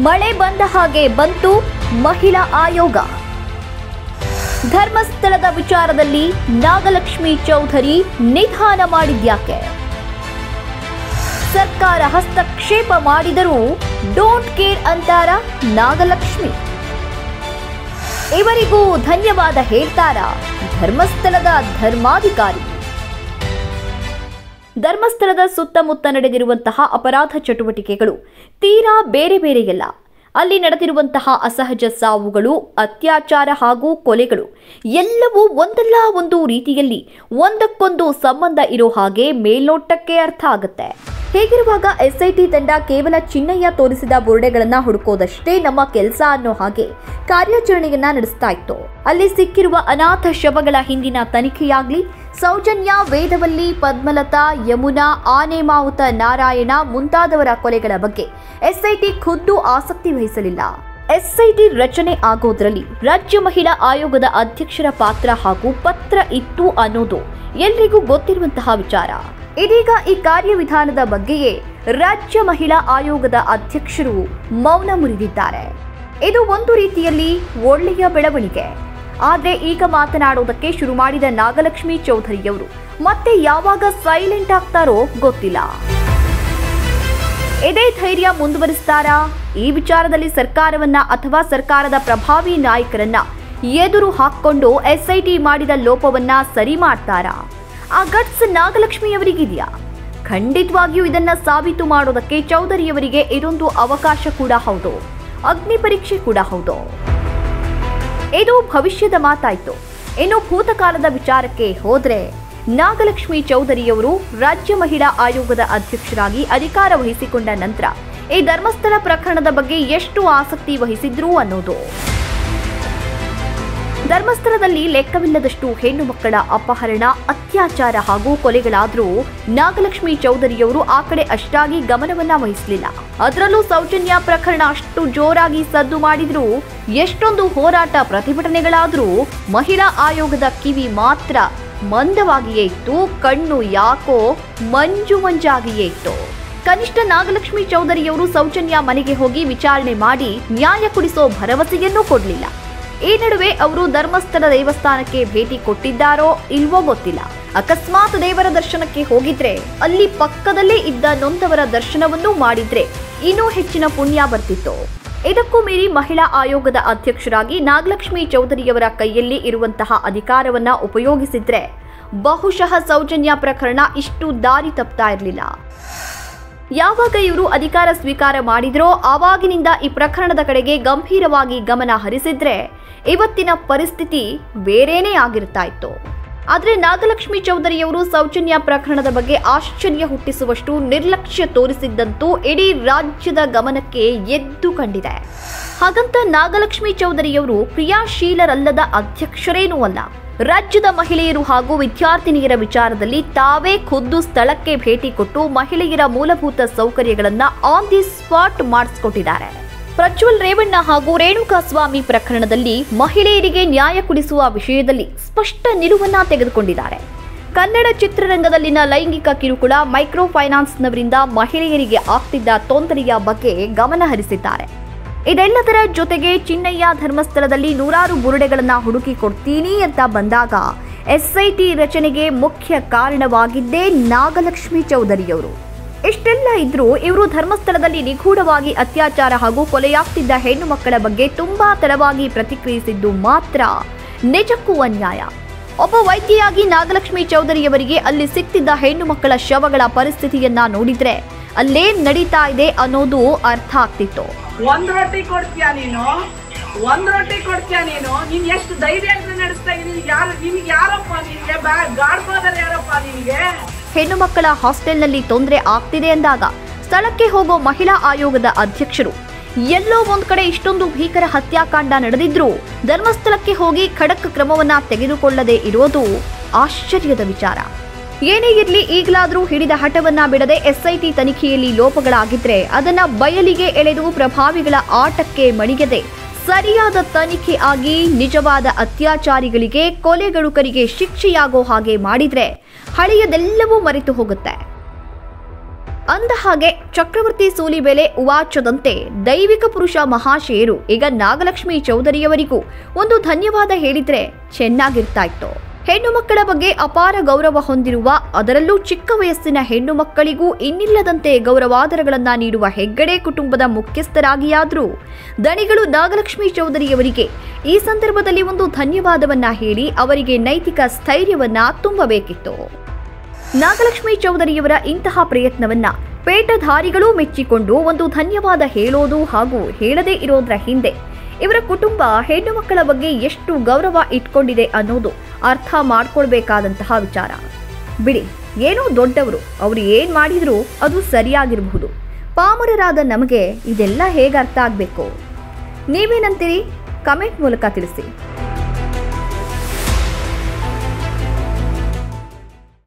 ಮಳೆ ಬಂದ ಹಾಗೆ ಬಂತು ಮಹಿಳಾ ಆಯೋಗ. ಧರ್ಮಸ್ಥಳದ ವಿಚಾರದಲ್ಲಿ ನಾಗಲಕ್ಷ್ಮಿ ಚೌಧರಿ ನಿಧಾನ ಮಾಡಿದ್ಯಾಕೆ? ಸರ್ಕಾರ ಹಸ್ತಕ್ಷೇಪ ಮಾಡಿದರೂ ಡೋಂಟ್ ಕೇರ್ ಅಂತಾರ ನಾಗಲಕ್ಷ್ಮಿ. ಇವರಿಗೂ ಧನ್ಯವಾದ ಹೇಳ್ತಾರ ಧರ್ಮಸ್ಥಳದ ಧರ್ಮಾಧಿಕಾರಿ. ಧರ್ಮಸ್ಥಳದ ಸುತ್ತಮುತ್ತ ನಡೆದಿರುವಂತಹ ಅಪರಾಧ ಚಟುವಟಿಕೆಗಳು ತೀರಾ ಬೇರೆ ಬೇರೆಯಲ್ಲ. ಅಲ್ಲಿ ನಡೆದಿರುವಂತಹ ಅಸಹಜ ಸಾವುಗಳು, ಅತ್ಯಾಚಾರ ಹಾಗೂ ಕೊಲೆಗಳು ಎಲ್ಲವೂ ಒಂದಲ್ಲ ಒಂದು ರೀತಿಯಲ್ಲಿ ಒಂದಕ್ಕೊಂದು ಸಂಬಂಧ ಇರೋ ಹಾಗೆ ಮೇಲ್ನೋಟಕ್ಕೆ ಅರ್ಥ ಆಗುತ್ತೆ. ಹೇಗಿರುವಾಗ ಎಸ್ಐಟಿ ತಂಡ ಕೇವಲ ಚಿನ್ನಯ್ಯ ತೋರಿಸಿದ ಬುರುಡೆಗಳನ್ನ ಹುಡುಕೋದಷ್ಟೇ ನಮ್ಮ ಕೆಲಸ ಅನ್ನೋ ಹಾಗೆ ಕಾರ್ಯಾಚರಣೆಯನ್ನ ನಡೆಸ್ತಾ ಇತ್ತು. ಅಲ್ಲಿ ಸಿಕ್ಕಿರುವ ಅನಾಥ ಶವಗಳ ಹಿಂದಿನ ತನಿಖೆಯಾಗ್ಲಿ, ಸೌಜನ್ಯ, ವೇದವಲ್ಲಿ, ಪದ್ಮಲತಾ, ಯಮುನಾ, ಆನೆಮಾವುತ ನಾರಾಯಣ ಮುಂತಾದವರ ಕೊಲೆಗಳ ಬಗ್ಗೆ ಎಸ್ಐಟಿ ಖುದ್ದು ಆಸಕ್ತಿ ವಹಿಸಲಿಲ್ಲ. ಎಸ್ಐಟಿ ರಚನೆ ಆಗೋದ್ರಲ್ಲಿ ರಾಜ್ಯ ಮಹಿಳಾ ಆಯೋಗದ ಅಧ್ಯಕ್ಷರ ಪಾತ್ರ ಹಾಗೂ ಪತ್ರ ಇತ್ತು ಅನ್ನೋದು ಎಲ್ರಿಗೂ ಗೊತ್ತಿರುವಂತಹ ವಿಚಾರ. ಇದೀಗ ಈ ಕಾರ್ಯವಿಧಾನದ ಬಗ್ಗೆಯೇ ರಾಜ್ಯ ಮಹಿಳಾ ಆಯೋಗದ ಅಧ್ಯಕ್ಷರು ಮೌನ ಮುರಿದಿದ್ದಾರೆ. ಇದು ಒಂದು ರೀತಿಯಲ್ಲಿ ಒಳ್ಳೆಯ ಬೆಳವಣಿಗೆ. ಆದರೆ ಈಗ ಮಾತನಾಡೋದಕ್ಕೆ ಶುರು ಮಾಡಿದ ನಾಗಲಕ್ಷ್ಮಿ ಚೌಧರಿಯವರು ಮತ್ತೆ ಯಾವಾಗ ಸೈಲೆಂಟ್ ಆಗ್ತಾರೋ ಗೊತ್ತಿಲ್ಲ. ಇದೇ ಧೈರ್ಯ ಮುಂದುವರಿಸ್ತಾರಾ? ಈ ವಿಚಾರದಲ್ಲಿ ಸರ್ಕಾರವನ್ನ ಅಥವಾ ಸರ್ಕಾರದ ಪ್ರಭಾವಿ ನಾಯಕರನ್ನ ಎದುರು ಹಾಕೊಂಡು ಎಸ್ಐಟಿ ಮಾಡಿದ ಲೋಪವನ್ನ ಸರಿ ಮಾಡ್ತಾರಾ? ಆ ಗಟ್ಸ್ ನಾಗಲಕ್ಷ್ಮಿಯವರಿಗಿದೆಯಾ? ಖಂಡಿತವಾಗಿಯೂ ಇದನ್ನ ಸಾಬೀತು ಮಾಡೋದಕ್ಕೆ ಚೌಧರಿಯವರಿಗೆ ಇದೊಂದು ಅವಕಾಶ ಕೂಡ ಹೌದು, ಅಗ್ನಿ ಪರೀಕ್ಷೆ ಕೂಡ ಹೌದು. ಇದು ಭವಿಷ್ಯದ ಮಾತಾಯ್ತು. ಇನ್ನು ಭೂತಕಾಲದ ವಿಚಾರಕ್ಕೆ ಹೋದ್ರೆ, ನಾಗಲಕ್ಷ್ಮಿ ಚೌಧರಿಯವರು ರಾಜ್ಯ ಮಹಿಳಾ ಆಯೋಗದ ಅಧ್ಯಕ್ಷರಾಗಿ ಅಧಿಕಾರ ವಹಿಸಿಕೊಂಡ ನಂತರ ಈ ಧರ್ಮಸ್ಥಳ ಪ್ರಕರಣದ ಬಗ್ಗೆ ಎಷ್ಟು ಆಸಕ್ತಿ ವಹಿಸಿದ್ರು ಅನ್ನೋದು. ಧರ್ಮಸ್ಥಳದಲ್ಲಿ ಲೆಕ್ಕವಿಲ್ಲದಷ್ಟು ಹೆಣ್ಣು ಮಕ್ಕಳ ಅಪಹರಣ, ಅತ್ಯಾಚಾರ ಹಾಗೂ ಕೊಲೆಗಳಾದರೂ ನಾಗಲಕ್ಷ್ಮಿ ಚೌಧರಿಯವರು ಆ ಕಡೆ ಅಷ್ಟಾಗಿ ಗಮನವನ್ನ ವಹಿಸಲಿಲ್ಲ. ಅದರಲ್ಲೂ ಸೌಜನ್ಯ ಪ್ರಕರಣ ಅಷ್ಟು ಜೋರಾಗಿ ಸದ್ದು ಮಾಡಿದ್ರು, ಎಷ್ಟೊಂದು ಹೋರಾಟ ಪ್ರತಿಭಟನೆಗಳಾದರೂ ಮಹಿಳಾ ಆಯೋಗದ ಕಿವಿ ಮಾತ್ರ ಮಂದವಾಗಿಯೇ ಇತ್ತು, ಕಣ್ಣು ಯಾಕೋ ಮಂಜು ಮಂಜಾಗಿಯೇ ಇತ್ತು. ಕನಿಷ್ಠ ನಾಗಲಕ್ಷ್ಮಿ ಚೌಧರಿಯವರು ಸೌಜನ್ಯ ಮನೆಗೆ ಹೋಗಿ ವಿಚಾರಣೆ ಮಾಡಿ ನ್ಯಾಯ ಕೊಡಿಸೋ ಭರವಸೆಯನ್ನೂ ಕೊಡಲಿಲ್ಲ. ಈ ನಡುವೆ ಅವರು ಧರ್ಮಸ್ಥಳ ದೇವಸ್ಥಾನಕ್ಕೆ ಭೇಟಿ ಕೊಟ್ಟಿದ್ದಾರೋ ಇಲ್ವೋ ಗೊತ್ತಿಲ್ಲ. ಅಕಸ್ಮಾತ್ ದೇವರ ದರ್ಶನಕ್ಕೆ ಹೋಗಿದ್ರೆ ಅಲ್ಲಿ ಪಕ್ಕದಲ್ಲೇ ಇದ್ದ ನೊಂದವರ ದರ್ಶನವನ್ನೂ ಮಾಡಿದ್ರೆ ಇನ್ನೂ ಹೆಚ್ಚಿನ ಪುಣ್ಯ ಬರ್ತಿತ್ತು. ಇದಕ್ಕೂ ಮೀರಿ ಮಹಿಳಾ ಆಯೋಗದ ಅಧ್ಯಕ್ಷರಾಗಿ ನಾಗಲಕ್ಷ್ಮಿ ಚೌಧರಿಯವರ ಕೈಯಲ್ಲಿ ಇರುವಂತಹ ಅಧಿಕಾರವನ್ನ ಉಪಯೋಗಿಸಿದ್ರೆ ಬಹುಶಃ ಸೌಜನ್ಯ ಪ್ರಕರಣ ಇಷ್ಟು ದಾರಿ ತಪ್ತಾ ಇರಲಿಲ್ಲ. ಯಾವಾಗ ಇವರು ಅಧಿಕಾರ ಸ್ವೀಕಾರ ಮಾಡಿದ್ರೋ ಆವಾಗಿನಿಂದ ಈ ಪ್ರಕರಣದ ಕಡೆಗೆ ಗಂಭೀರವಾಗಿ ಗಮನ ಹರಿಸಿದ್ರೆ ಇವತ್ತಿನ ಪರಿಸ್ಥಿತಿ ಬೇರೇನೇ ಆಗಿರ್ತಾ ಇತ್ತು. ಆದರೆ ನಾಗಲಕ್ಷ್ಮಿ ಚೌಧರಿಯವರು ಸೌಜನ್ಯ ಪ್ರಕರಣದ ಬಗ್ಗೆ ಆಶ್ಚರ್ಯ ಹುಟ್ಟಿಸುವಷ್ಟು ನಿರ್ಲಕ್ಷ್ಯ ತೋರಿಸಿದ್ದಂತೂ ಇಡೀ ರಾಜ್ಯದ ಗಮನಕ್ಕೆ ಎದ್ದು ಕಂಡಿದೆ. ಹಾಗಂತ ನಾಗಲಕ್ಷ್ಮಿ ಚೌಧರಿಯವರು ಕ್ರಿಯಾಶೀಲರಲ್ಲದ ಅಧ್ಯಕ್ಷರೇನೂ ಅಲ್ಲ. ರಾಜ್ಯದ ಮಹಿಳೆಯರು ಹಾಗೂ ವಿದ್ಯಾರ್ಥಿನಿಯರ ವಿಚಾರದಲ್ಲಿ ತಾವೇ ಖುದ್ದು ಸ್ಥಳಕ್ಕೆ ಭೇಟಿ ಕೊಟ್ಟು ಮಹಿಳೆಯರ ಮೂಲಭೂತ ಸೌಕರ್ಯಗಳನ್ನು ಆನ್ ದಿ ಸ್ಪಾಟ್ ಮಾಡಿಸಿಕೊಟ್ಟಿದ್ದಾರೆ. ಪ್ರಜ್ವಲ್ ರೇವಣ್ಣ ಹಾಗೂ ರೇಣುಕಾಸ್ವಾಮಿ ಪ್ರಕರಣದಲ್ಲಿ ಮಹಿಳೆಯರಿಗೆ ನ್ಯಾಯ ಕೊಡಿಸುವ ವಿಷಯದಲ್ಲಿ ಸ್ಪಷ್ಟ ನಿಲುವನ್ನ ತೆಗೆದುಕೊಂಡಿದ್ದಾರೆ. ಕನ್ನಡ ಚಿತ್ರರಂಗದಲ್ಲಿನ ಲೈಂಗಿಕ ಕಿರುಕುಳ, ಮೈಕ್ರೋ ಫೈನಾನ್ಸ್ನವರಿಂದ ಮಹಿಳೆಯರಿಗೆ ಆಗ್ತಿದ್ದ ತೊಂದರೆಯ ಬಗ್ಗೆ ಗಮನ ಹರಿಸಿದ್ದಾರೆ. ಇದೆಲ್ಲದರ ಜೊತೆಗೆ ಚಿನ್ನಯ್ಯ ಧರ್ಮಸ್ಥಳದಲ್ಲಿ ನೂರಾರು ಬುರುಡೆಗಳನ್ನ ಹುಡುಕಿ ಕೊಡ್ತೀನಿ ಅಂತ ಬಂದಾಗ ಎಸ್ಐಟಿ ರಚನೆಗೆ ಮುಖ್ಯ ಕಾರಣವಾಗಿದ್ದೇ ನಾಗಲಕ್ಷ್ಮಿ ಚೌಧರಿಯವರು. ಇಷ್ಟೆಲ್ಲ ಇದ್ರೂ ಇವರು ಧರ್ಮಸ್ಥಳದಲ್ಲಿ ನಿಗೂಢವಾಗಿ ಅತ್ಯಾಚಾರ ಹಾಗೂ ಕೊಲೆಯಾಗ್ತಿದ್ದ ಹೆಣ್ಣು ಮಕ್ಕಳ ಬಗ್ಗೆ ತುಂಬಾ ತಡವಾಗಿ ಪ್ರತಿಕ್ರಿಯಿಸಿದ್ದು ಮಾತ್ರ ನಿಜಕ್ಕೂ ಅನ್ಯಾಯ. ಒಬ್ಬ ವೈದ್ಯೆಯಾಗಿ ನಾಗಲಕ್ಷ್ಮಿ ಚೌಧರಿಯವರಿಗೆ ಅಲ್ಲಿ ಸಿಕ್ತಿದ್ದ ಹೆಣ್ಣು ಮಕ್ಕಳ ಶವಗಳ ಪರಿಸ್ಥಿತಿಯನ್ನ ನೋಡಿದ್ರೆ ಅಲ್ಲೇನ್ ನಡೀತಾ ಇದೆ ಅನ್ನೋದು ಅರ್ಥ ಆಗ್ತಿತ್ತು. ಒಂದ್ ರೊಟ್ಟಿ ಕೊಡ್ತೀಯ ನೀನು ನೀನ್ ಎಷ್ಟು ಧೈರ್ಯ ನಡೆಸ್ತಾ ಇದೀನಿ. ನಿನ್ಗೆ ಯಾರಪ್ಪ, ನಿನ್ಗೆ ಗಾಡ್ಬೋದಲ್ಲ ಯಾರಪ್ಪ ನಿನ್ಗೆ? ಹೆಣ್ಣು ಮಕ್ಕಳ ಹಾಸ್ಟೆಲ್ನಲ್ಲಿ ತೊಂದರೆ ಆಗ್ತಿದೆ ಅಂದಾಗ ಸ್ಥಳಕ್ಕೆ ಹೋಗೋ ಮಹಿಳಾ ಆಯೋಗದ ಅಧ್ಯಕ್ಷರು ಎಲ್ಲೋ ಒಂದ್ ಕಡೆ ಇಷ್ಟೊಂದು ಭೀಕರ ಹತ್ಯಾಕಾಂಡ ನಡೆದಿದ್ರು ಧರ್ಮಸ್ಥಳಕ್ಕೆ ಹೋಗಿ ಖಡಕ್ ಕ್ರಮವನ್ನ ತೆಗೆದುಕೊಳ್ಳದೆ ಇರೋದು ಆಶ್ಚರ್ಯದ ವಿಚಾರ. ಏನೇ ಇರ್ಲಿ, ಈಗಲಾದ್ರೂ ಹಿಡಿದ ಹಠವನ್ನ ಬಿಡದೆ ಎಸ್ಐಟಿ ತನಿಖೆಯಲ್ಲಿ ಲೋಪಗಳಾಗಿದ್ರೆ ಅದನ್ನ ಬಯಲಿಗೆ ಎಳೆದು ಪ್ರಭಾವಿಗಳ ಆಟಕ್ಕೆ ಮಣಿಯದೆ ಸರಿಯಾದ ತನಿಖೆ ಆಗಿ ನಿಜವಾದ ಅತ್ಯಾಚಾರಿಗಳಿಗೆ, ಕೊಲೆಗಡುಕರಿಗೆ ಶಿಕ್ಷೆಯಾಗೋ ಹಾಗೆ ಮಾಡಿದ್ರೆ ಹಳೆಯದೆಲ್ಲವೂ ಮರೆತು ಹೋಗುತ್ತೆ. ಅಂದ ಹಾಗೆ ಚಕ್ರವರ್ತಿ ಸೂಲಿಬೆಲೆ ಉವಾಚದಂತೆ ದೈವಿಕ ಪುರುಷ ಮಹಾಶಯರು ಈಗ ನಾಗಲಕ್ಷ್ಮಿ ಚೌಧರಿಯವರಿಗೂ ಒಂದು ಧನ್ಯವಾದ ಹೇಳಿದ್ರೆ ಚೆನ್ನಾಗಿರ್ತಾ ಇತ್ತು. ಹೆಣ್ಣು ಮಕ್ಕಳ ಬಗ್ಗೆ ಅಪಾರ ಗೌರವ ಹೊಂದಿರುವ, ಅದರಲ್ಲೂ ಚಿಕ್ಕ ವಯಸ್ಸಿನ ಹೆಣ್ಣು ಮಕ್ಕಳಿಗೂ ಇನ್ನಿಲ್ಲದಂತೆ ಗೌರವಾದರಗಳನ್ನ ನೀಡುವ ಹೆಗ್ಗಡೆ ಕುಟುಂಬದ ಮುಖ್ಯಸ್ಥರಾಗಿಯಾದರೂ ದಣಿಗಳು ನಾಗಲಕ್ಷ್ಮಿ ಚೌಧರಿಯವರಿಗೆ ಈ ಸಂದರ್ಭದಲ್ಲಿ ಒಂದು ಧನ್ಯವಾದವನ್ನ ಹೇಳಿ ಅವರಿಗೆ ನೈತಿಕ ಸ್ಥೈರ್ಯವನ್ನ ತುಂಬಬೇಕಿತ್ತು. ನಾಗಲಕ್ಷ್ಮಿ ಚೌಧರಿಯವರ ಇಂತಹ ಪ್ರಯತ್ನವನ್ನ ಪೇಟಧಾರಿಗಳೂ ಮೆಚ್ಚಿಕೊಂಡು ಒಂದು ಧನ್ಯವಾದ ಹೇಳೋದು ಹಾಗೂ ಹೇಳದೇ ಇರೋದ್ರ ಹಿಂದೆ ಇವರ ಕುಟುಂಬ ಹೆಣ್ಣು ಮಕ್ಕಳ ಬಗ್ಗೆ ಎಷ್ಟು ಗೌರವ ಇಟ್ಕೊಂಡಿದೆ ಅನ್ನೋದು ಅರ್ಥ ಮಾಡ್ಕೊಳ್ಬೇಕಾದಂತಹ ವಿಚಾರ. ಬಿಡಿ, ಏನೋ ದೊಡ್ಡವರು, ಅವರು ಏನ್ ಮಾಡಿದ್ರು ಅದು ಸರಿಯಾಗಿರಬಹುದು. ಪಾಮರರಾದ ನಮಗೆ ಇದೆಲ್ಲ ಹೇಗೆ ಅರ್ಥ ಆಗ್ಬೇಕು? ನೀವೇನಂತೀರಿ? ಕಮೆಂಟ್ ಮೂಲಕ ತಿಳಿಸಿ.